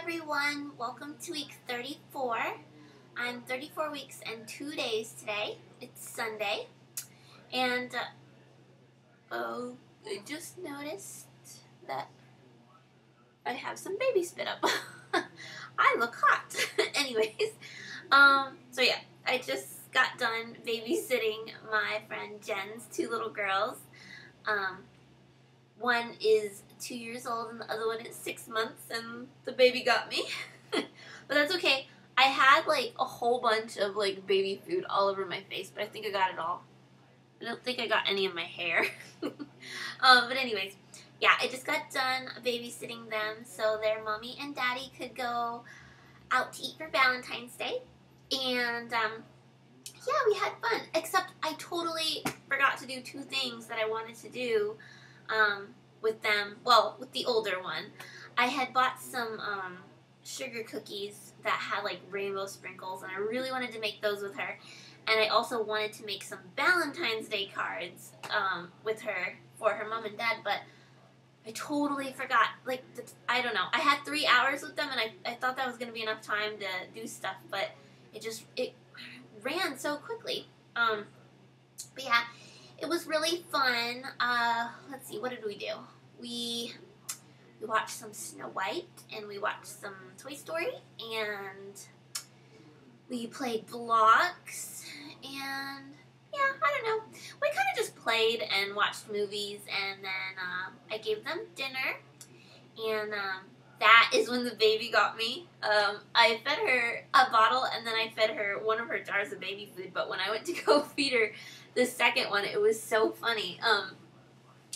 everyone, welcome to week 34. I'm 34 weeks and 2 days today. It's Sunday, and I just noticed that I have some baby spit up. I look hot. Anyways, so yeah, I just got done babysitting my friend Jen's 2 little girls. One is 2 years old and the other one is 6 months, and the baby got me. But that's okay. I had like a whole bunch of like baby food all over my face, but I think I got it all. I don't think I got any of my hair. But anyways, yeah, I just got done babysitting them so their mommy and daddy could go out to eat for Valentine's Day. And yeah, we had fun, except I totally forgot to do 2 things that I wanted to do with them. Well, with the older one, I had bought some sugar cookies that had like rainbow sprinkles, and I really wanted to make those with her. And I also wanted to make some Valentine's Day cards with her for her mom and dad, but I totally forgot. Like, I don't know. I had 3 hours with them, and I thought that was going to be enough time to do stuff, but it ran so quickly. But yeah, it was really fun. Let's see, what did we do? We watched some Snow White, and we watched some Toy Story, and we played blocks, and yeah, I don't know. We kind of just played and watched movies, and then I gave them dinner, and that is when the baby got me. I fed her a bottle, and then I fed her one of her jars of baby food, but when I went to go feed her the second one, it was so funny.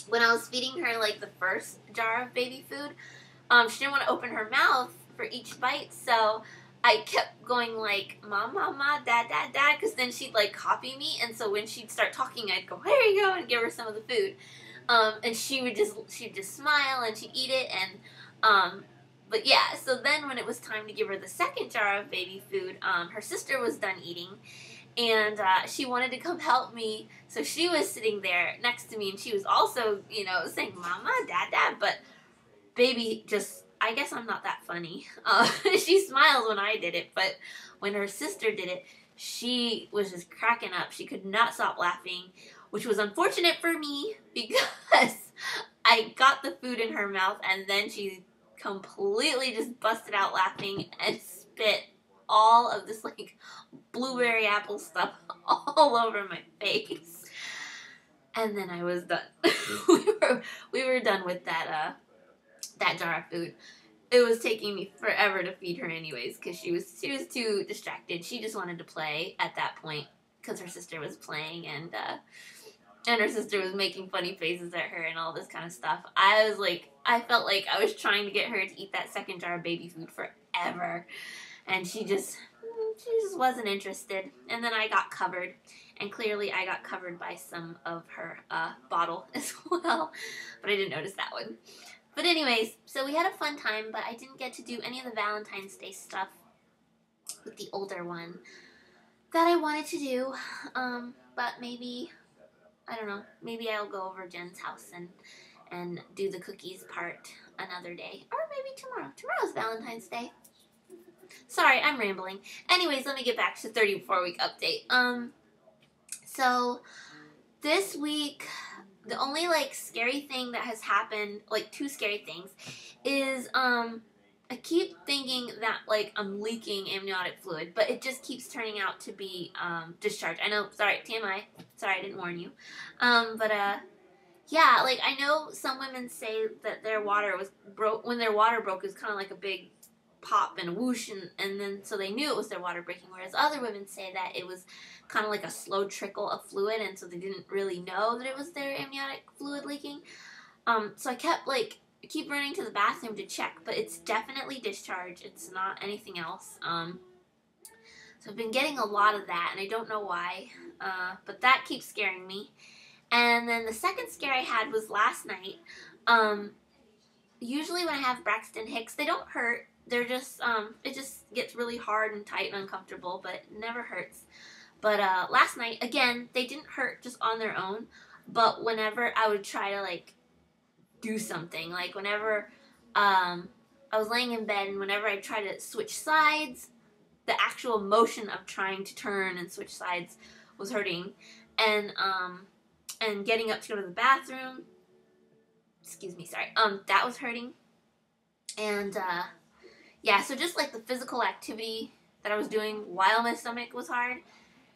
When I was feeding her like the first jar of baby food, she didn't want to open her mouth for each bite, so I kept going like, "Mom, mom, mom, dad, dad, dad," because then she'd like copy me, and so when she'd start talking, I'd go, "Here you go," and give her some of the food. And she'd just smile and she'd eat it, and but yeah, so then when it was time to give her the second jar of baby food, her sister was done eating, and she wanted to come help me, so she was sitting there next to me, and she was also, saying, "Mama, dad, dad," but baby just, I guess I'm not that funny. She smiled when I did it, but when her sister did it, she was just cracking up. She could not stop laughing, which was unfortunate for me because I got the food in her mouth, and then she completely just busted out laughing and spit all of this like blueberry apple stuff all over my face. And then I was done. we were done with that jar of food. It was taking me forever to feed her anyways, because she was too distracted. She just wanted to play at that point because her sister was playing, and her sister was making funny faces at her and all this kind of stuff. I felt like I was trying to get her to eat that second jar of baby food forever, and she just wasn't interested. And then I got covered, and clearly I got covered by some of her bottle as well, but I didn't notice that one. But anyways, so we had a fun time, but I didn't get to do any of the Valentine's Day stuff with the older one that I wanted to do. But maybe, I don't know, maybe I'll go over Jen's house and do the cookies part another day. Or maybe tomorrow. Tomorrow's Valentine's Day. Sorry, I'm rambling. Anyways, let me get back to 34-week update. So this week, the only like scary thing that has happened, like 2 scary things, is I keep thinking that like I'm leaking amniotic fluid, but it just keeps turning out to be discharge. I know, sorry, TMI. Sorry, I didn't warn you. Yeah, like I know some women say that their water was broke. When their water broke, it was kind of like a big pop and a whoosh, and then so they knew it was their water breaking, whereas other women say that it was kind of like a slow trickle of fluid, and so they didn't really know that it was their amniotic fluid leaking. So I keep running to the bathroom to check, but it's definitely discharge. It's not anything else. So I've been getting a lot of that, and I don't know why, but that keeps scaring me. And then the second scare I had was last night. Usually when I have Braxton Hicks, they don't hurt. They're just, it just gets really hard and tight and uncomfortable, but it never hurts. But last night, again, they didn't hurt just on their own, but whenever I would try to, like, do something, like whenever I was laying in bed, and whenever I tried to switch sides, the actual motion of trying to turn and switch sides was hurting. And getting up to go to the bathroom, that was hurting. And yeah, so just like the physical activity that I was doing while my stomach was hard,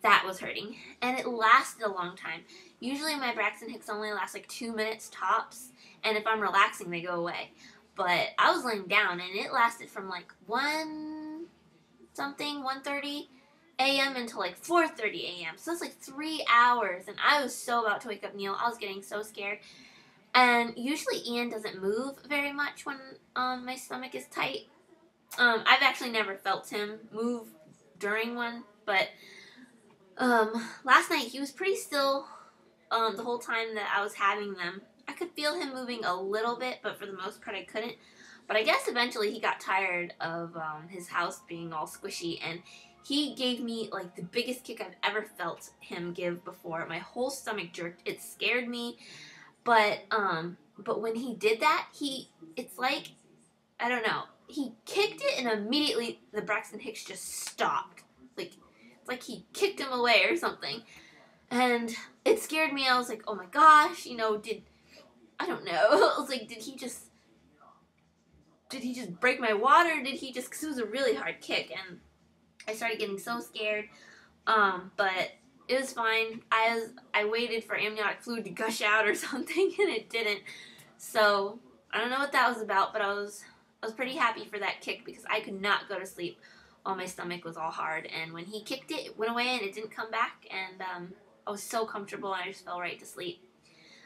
that was hurting. And it lasted a long time. Usually my Braxton Hicks only last like 2 minutes tops, and if I'm relaxing, they go away. But I was laying down, and it lasted from like 1:30 a.m. until like 4:30 a.m. So that's like 3 hours, and I was so about to wake up Neil. I was getting so scared. And usually Ian doesn't move very much when my stomach is tight. I've actually never felt him move during one, but last night he was pretty still the whole time that I was having them. I could feel him moving a little bit, but for the most part I couldn't. But I guess eventually he got tired of his house being all squishy, and he gave me like the biggest kick I've ever felt him give before. My whole stomach jerked. It scared me. But when he did that, it's like, I don't know, he kicked it and immediately the Braxton Hicks just stopped. Like, it's like he kicked him away or something. And it scared me. I was like, oh my gosh, I don't know. I was like, did he just break my water? Because it was a really hard kick, and I started getting so scared. But it was fine. I waited for amniotic fluid to gush out or something, and it didn't. So I don't know what that was about, but I was pretty happy for that kick, because I could not go to sleep while my stomach was all hard. And when he kicked it, it went away and it didn't come back, and I was so comfortable, and I just fell right to sleep.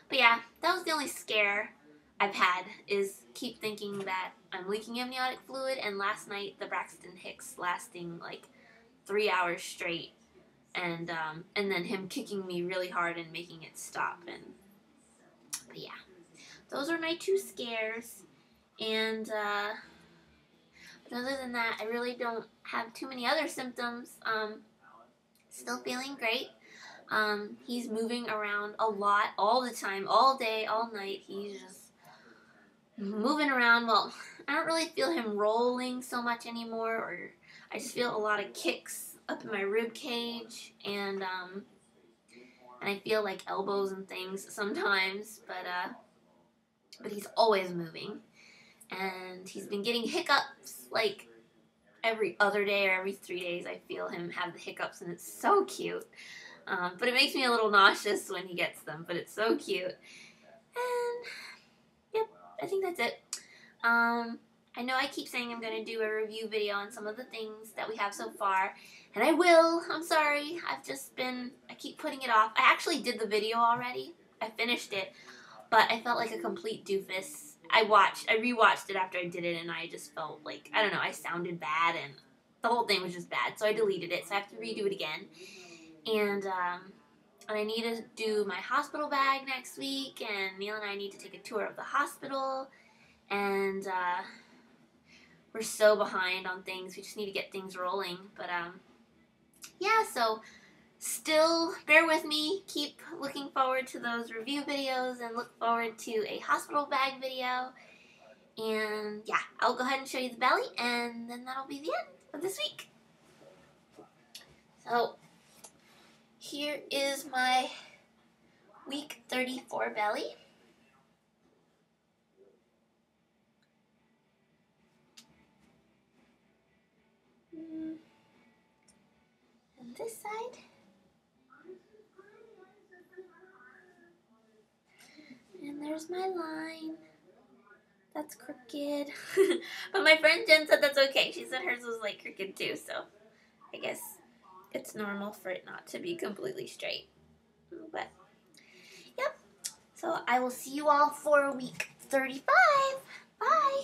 But yeah, that was the only scare I've had, is keep thinking that I'm leaking amniotic fluid, and last night the Braxton Hicks lasting like 3 hours straight. And then him kicking me really hard and making it stop. But yeah, those are my 2 scares. And but other than that, I really don't have too many other symptoms. Still feeling great. He's moving around a lot, all the time, all day, all night. He's just moving around. Well, I don't really feel him rolling so much anymore, or I just feel a lot of kicks up in my rib cage, and I feel like elbows and things sometimes, but he's always moving, and he's been getting hiccups like every other day or every 3 days. I feel him have the hiccups, and it's so cute. But it makes me a little nauseous when he gets them, but it's so cute. And yep, I think that's it. I know I keep saying I'm going to do a review video on some of the things that we have so far, and I will. I'm sorry. I keep putting it off. I actually did the video already. I finished it, but I felt like a complete doofus. I rewatched it after I did it, and I just felt like, I don't know, I sounded bad, and the whole thing was just bad, so I deleted it, so I have to redo it again. And I need to do my hospital bag next week, and Neil and I need to take a tour of the hospital, and we're so behind on things. We just need to get things rolling. But yeah, so still bear with me. Keep looking forward to those review videos, and look forward to a hospital bag video. And yeah, I'll go ahead and show you the belly, and then that'll be the end of this week. So here is my week 34 belly. And this side. And there's my line. That's crooked. But my friend Jen said that's okay. She said hers was like crooked too, so I guess it's normal for it not to be completely straight. But yep. So I will see you all for week 35. Bye.